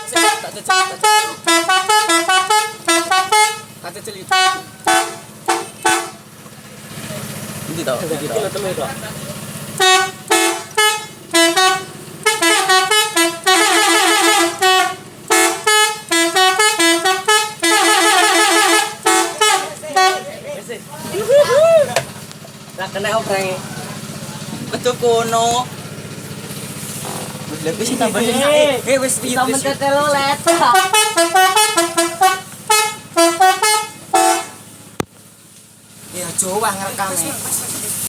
Tak cecil. Tak cecil itu. Ini tau. Ini temen itu. Lah kena opreng. Betul kono. Lebih sih tambahin naik. Wis piye wis. Telo let. Ya Jawa ngerekame.